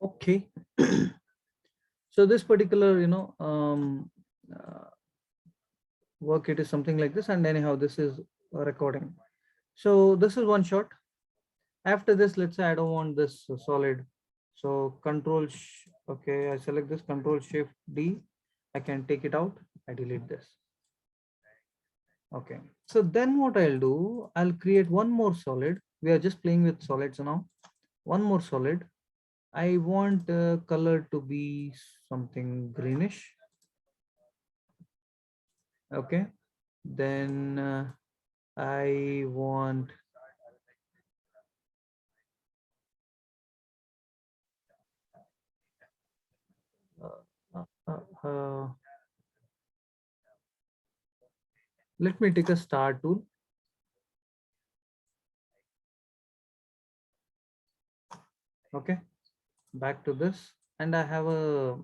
Okay. So this particular, work, it is something like this, and anyhow, this is a recording. So this is one shot. After this, let's say I don't want this solid. So okay, I select this, Control Shift D. I can take it out. I delete this. Okay. So then what I'll do, I'll create one more solid. We are just playing with solids now. One more solid. I want color to be something greenish. Okay. Then I want uh, uh, uh, let me take a star tool. Okay, back to this, and I have a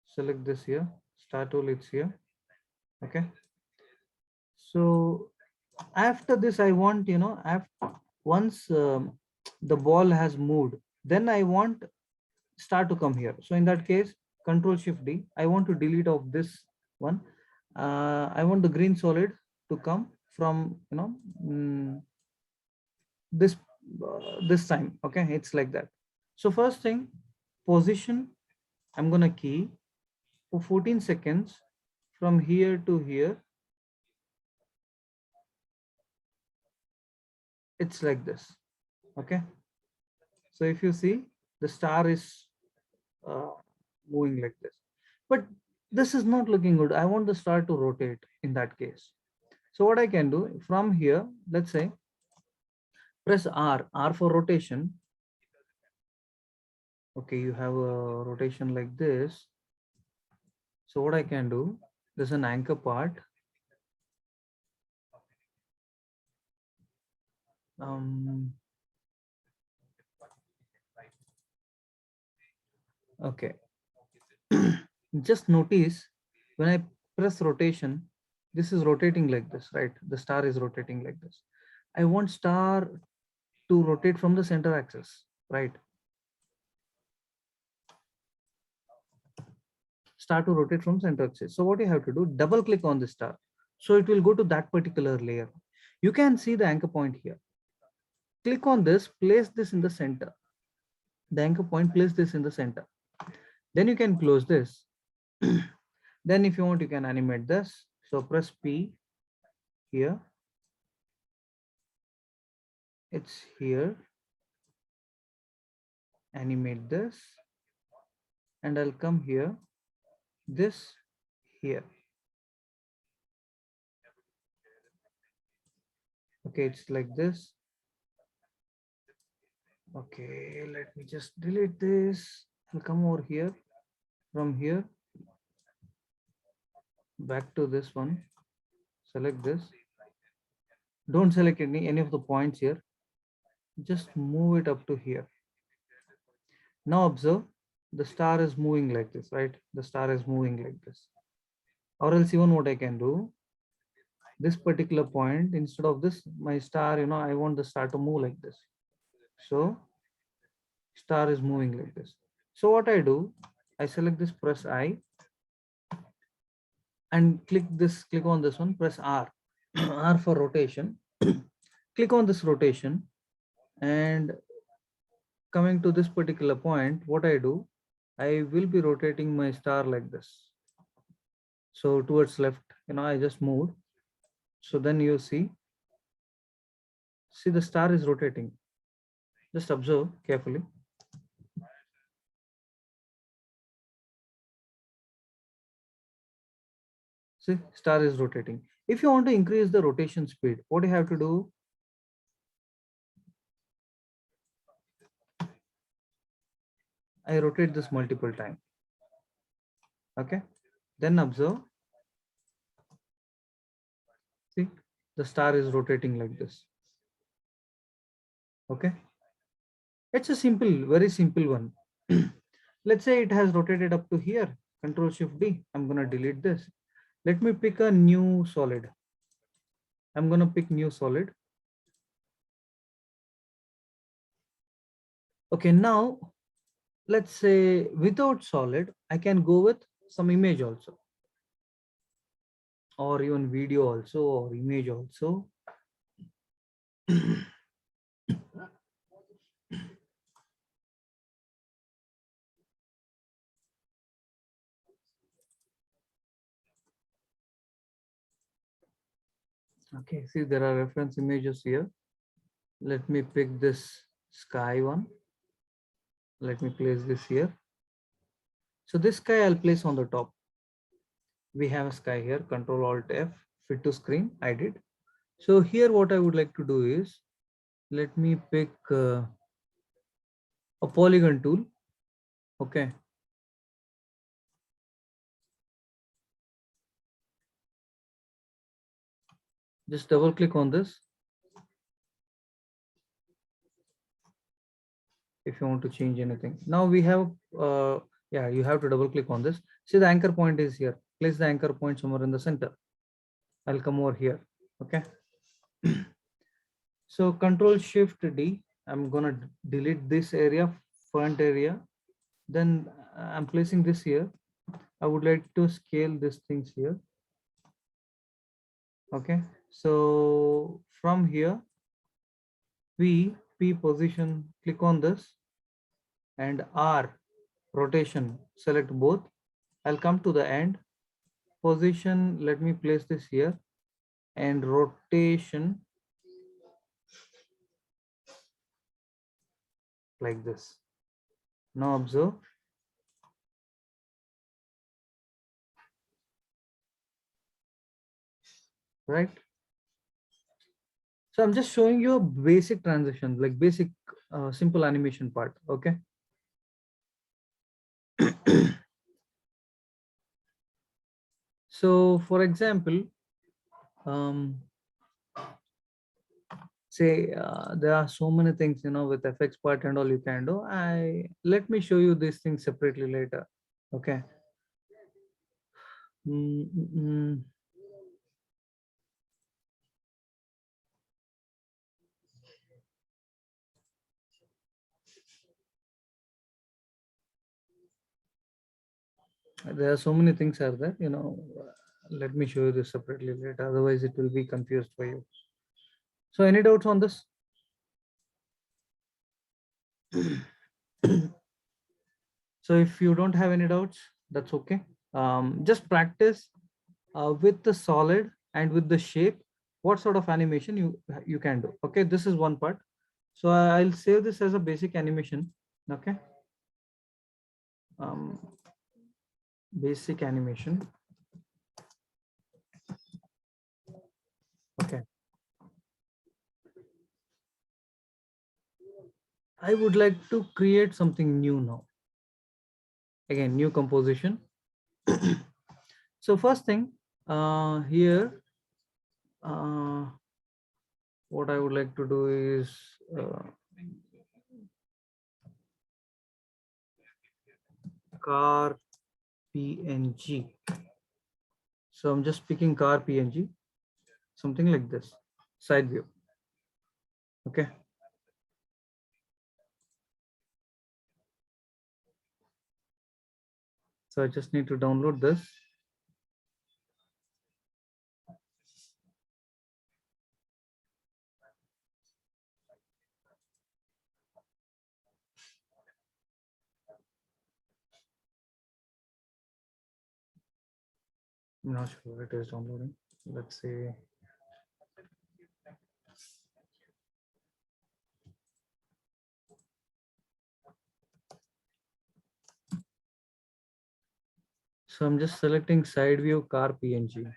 select this here, star tool, it's here. Okay, so after this I want, after once the ball has moved, then I want star to come here. So in that case, Control Shift D, I want to delete off this one. I want the green solid to come from, this this time. Okay, it's like that. So first thing, position, I'm gonna key for 14 seconds from here to here. It's like this. Okay, so if you see, the star is uh, moving like this, but this is not looking good. I want the star to rotate in that case. So what I can do from here, let's say press R for rotation. Okay, you have a rotation like this. So what I can do, there's an anchor part. Okay. Just notice when I press rotation, this is rotating like this, right? The star is rotating like this. I want star to rotate from the center axis, right? Star to rotate from center axis. So what you have to do, double click on the star. So it will go to that particular layer. You can see the anchor point here. Click on this, place this in the center. The anchor point, place this in the center. Then you can close this. Then if you want, you can animate this. So press P here. It's here. Animate this. And I'll come here. This here. Okay, it's like this. Okay, let me just delete this. I'll come over here. From here, back to this one. Select this. Don't select any of the points here. Just move it up to here. Now observe, the star is moving like this, right? The star is moving like this. Or else even what I can do, this particular point, instead of this, my star, I want the star to move like this. So star is moving like this. So what I do, I select this, press I, and click on this one, press R, R for rotation. Click on this rotation, and coming to this particular point, what I do, I will be rotating my star like this. So towards left, I just moved. So then you see the star is rotating. Just observe carefully. See, star is rotating. If you want to increase the rotation speed, what you have to do, I rotate this multiple times. Okay, then observe. See, the star is rotating like this. Okay, it's a simple, very simple one. Let's say it has rotated up to here. Control Shift D. I'm gonna delete this. Let me pick a new solid. I'm gonna pick new solid. Okay, now let's say without solid, I can go with some image also, or even video also, or image also. Okay, see there are reference images here. Let me pick this sky one. Let me place this here. So this sky I'll place on the top. We have a sky here, Control Alt F, fit to screen, I did. So here what I would like to do is, let me pick a polygon tool. Okay. Just double click on this. If you want to change anything. Now we have, yeah, you have to double click on this. See the anchor point is here. Place the anchor point somewhere in the center. I'll come over here. Okay. So Control Shift D. I'm gonna delete this area, front area. Then I'm placing this here. I would like to scale these things here. Okay. So from here, P position, click on this, and R rotation, select both. I'll come to the end. Position, let me place this here, and rotation like this. Now observe. Right. So I'm just showing you a basic transition, like basic simple animation part. Okay. So for example, um, say there are so many things, with FX part and all you can do. Let me show you these things separately later. Okay. Mm, mm, mm. There are so many things are there, let me show you this separately later, otherwise it will be confused for you. So any doubts on this? So if you don't have any doubts, that's okay. Just practice with the solid and with the shape, what sort of animation you can do. Okay, this is one part. So I'll save this as a basic animation. Okay. um, Basic animation. Okay. I would like to create something new now. Again, new composition. So first thing, here, what I would like to do is car PNG. So I'm just picking car PNG, something like this, side view. Okay. So I just need to download this. I'm not sure where it is downloading. Let's see. So I'm just selecting side view car PNG.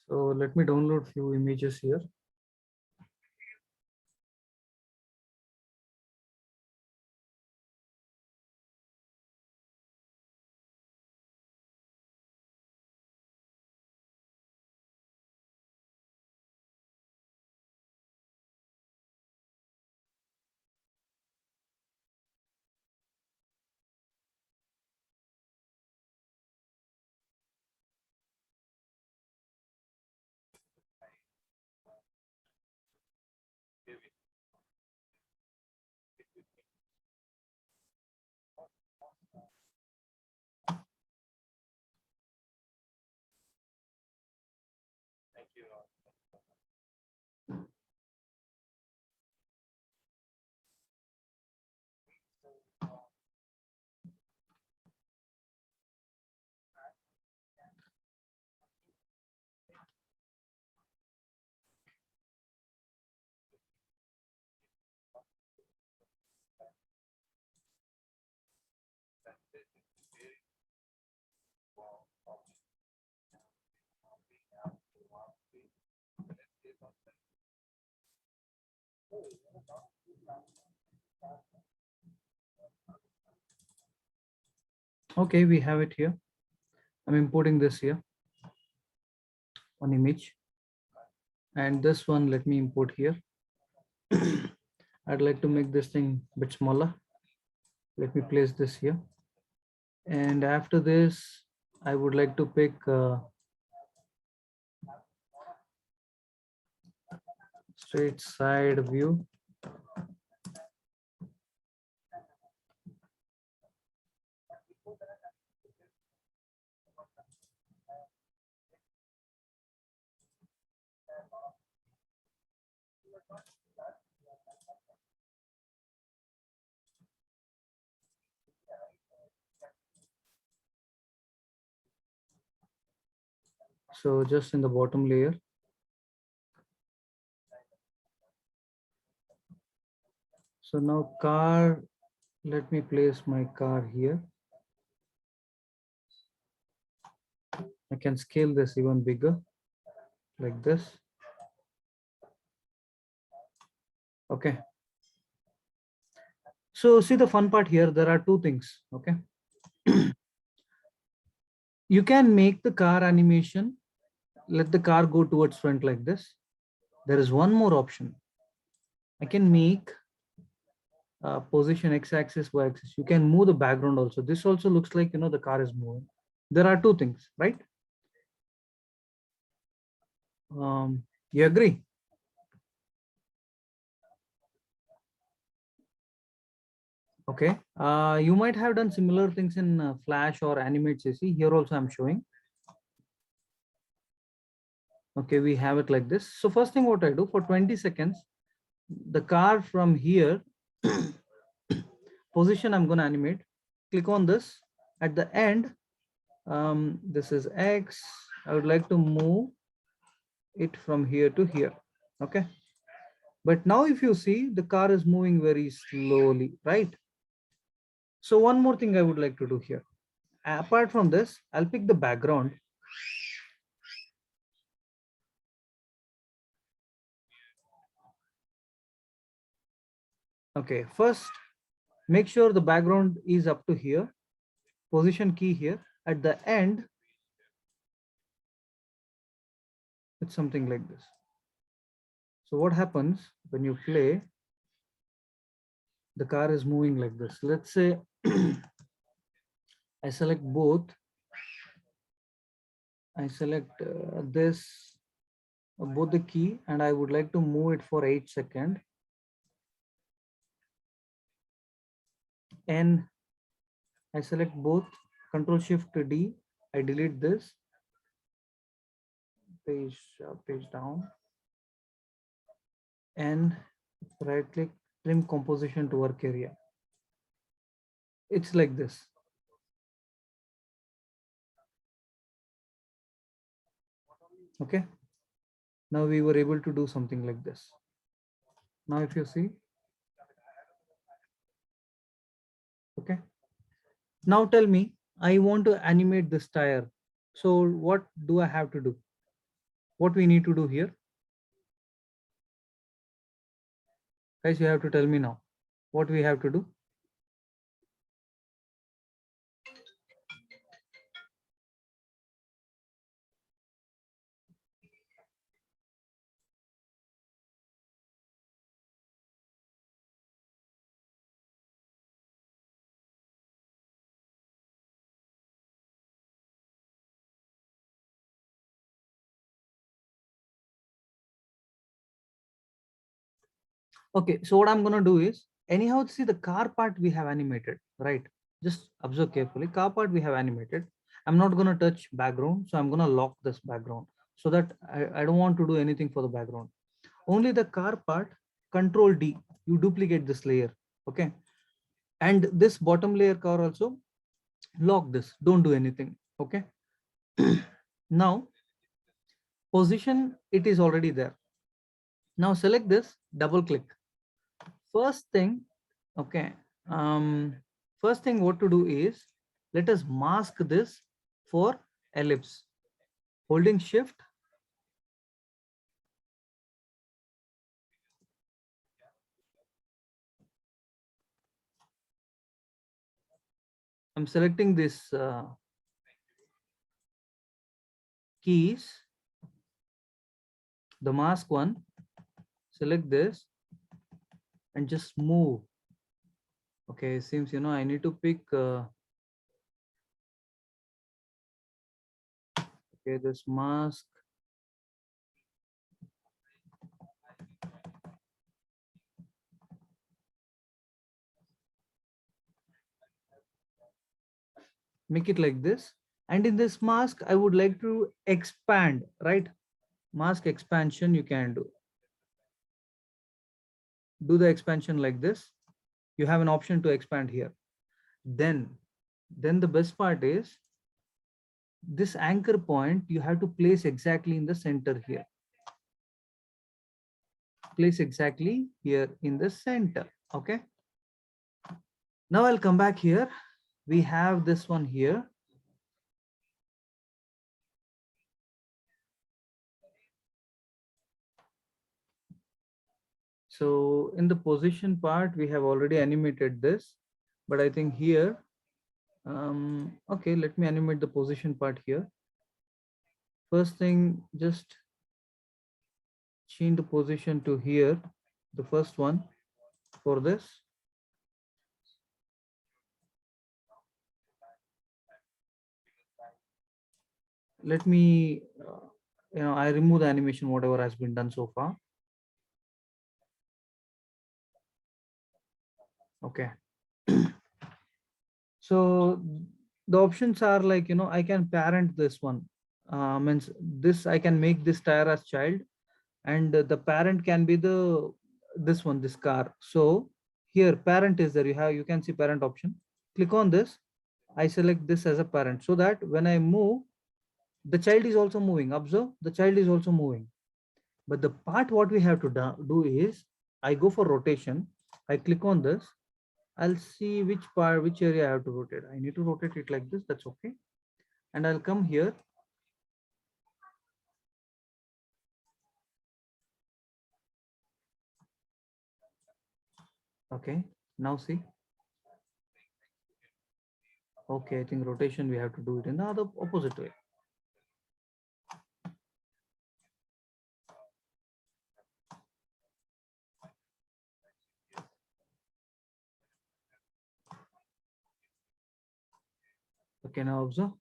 So let me download few images here. Okay, we have it here. I'm importing this here, one image. And this one, let me import here. I'd like to make this thing a bit smaller. Let me place this here. And after this, I would like to pick straight side view. So just in the bottom layer. So now car, let me place my car here. I can scale this even bigger like this. Okay. So see the fun part here, there are two things. Okay. You can make the car animation, let the car go towards front like this. There is one more option. I can make position x-axis, y-axis. You can move the background also. This also looks like, the car is moving. There are two things, right? You agree? Okay. You might have done similar things in Flash or Animate CC. Here also I'm showing. Okay, we have it like this. So first thing what I do for 20 seconds, the car from here, position I'm going to animate. Click on this. At the end, this is X. I would like to move it from here to here. Okay. But now if you see, the car is moving very slowly, right? So one more thing I would like to do here. Apart from this, I'll pick the background. Okay, first, make sure the background is up to here. Position key here. At the end, it's something like this. So what happens when you play, the car is moving like this. Let's say I select both. I select this, both the key, and I would like to move it for 8 seconds. And I select both, Control Shift D. I delete this page down, and right click, trim composition to work area. It's like this. Okay. Now we were able to do something like this. Now if you see, okay. Now tell me, I want to animate this tire. So what do I have to do? What we need to do here? Guys, you have to tell me now what we have to do. Okay, so what I'm gonna do is, anyhow, see the car part we have animated, right? Just observe carefully. Car part we have animated. I'm not gonna touch background, so I'm gonna lock this background so that I don't want to do anything for the background. Only the car part, Control D, you duplicate this layer, okay? And this bottom layer car also, lock this, don't do anything, okay? Now, position, it is already there. Now select this, double click. First thing, okay, first thing what to do is, let us mask this for ellipse. Holding shift, I'm selecting this keys, the mask one, select this and just move. Okay, seems, I need to pick okay, this mask. Make it like this. And in this mask, I would like to expand, right? Mask expansion you can do. Do the expansion like this. You have an option to expand here. Then the best part is, this anchor point you have to place exactly in the center here. Place exactly here in the center. Okay. Now I'll come back here. We have this one here. So in the position part, we have already animated this, but I think here, okay, let me animate the position part here. First thing, just change the position to here, the first one for this. Let me, I remove the animation, whatever has been done so far. Okay. So the options are like, I can parent this one. Means this, I can make this tire as child, and the parent can be this one, this car. So here parent is there. You can see parent option. Click on this. I select this as a parent, so that when I move, the child is also moving. Observe, the child is also moving. But the part what we have to do is, I go for rotation. I click on this. I'll see which part, which area I have to rotate. I need to rotate it like this. That's okay. And I'll come here. Okay. Now see. Okay. I think rotation, we have to do it in the other opposite way. Okay. Now observe.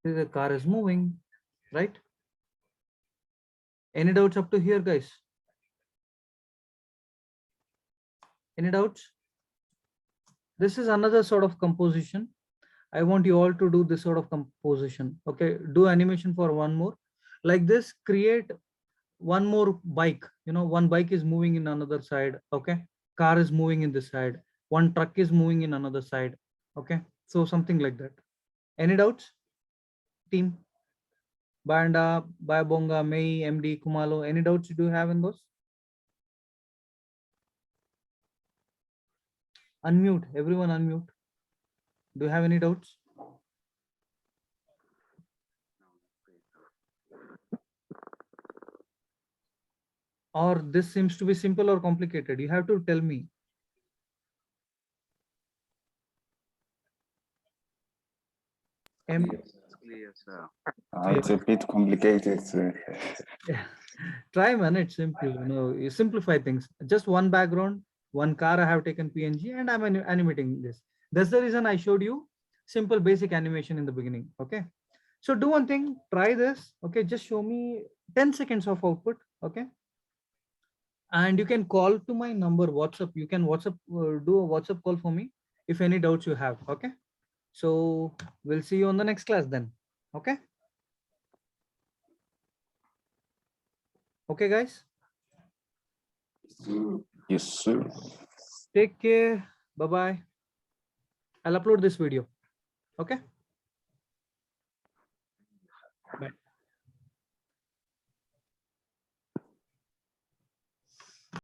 The car is moving, right? Any doubts up to here, guys? Any doubts? This is another sort of composition. I want you all to do this sort of composition. Okay, do animation for one more. Like this, create one more bike. One bike is moving in another side. Okay, car is moving in this side. One truck is moving in another side. Okay, so something like that. Any doubts, team? Banda, Bayabonga, May, MD, Kumalo. Any doubts you do have in those? Unmute. Everyone unmute. Do you have any doubts? Or this seems to be simple or complicated? You have to tell me. It's a bit complicated. Yeah. Try, man. It's simple. You simplify things. Just one background, one car. I have taken PNG and I'm animating this. That's the reason I showed you simple basic animation in the beginning. Okay. So do one thing, try this. Okay, just show me 10 seconds of output. Okay, and you can call to my number WhatsApp. You can WhatsApp, do a WhatsApp call for me if any doubts you have. Okay, so we'll see you on the next class then. Okay. Okay, guys. Yes, sir. Take care. Bye bye. I'll upload this video. Okay. Bye.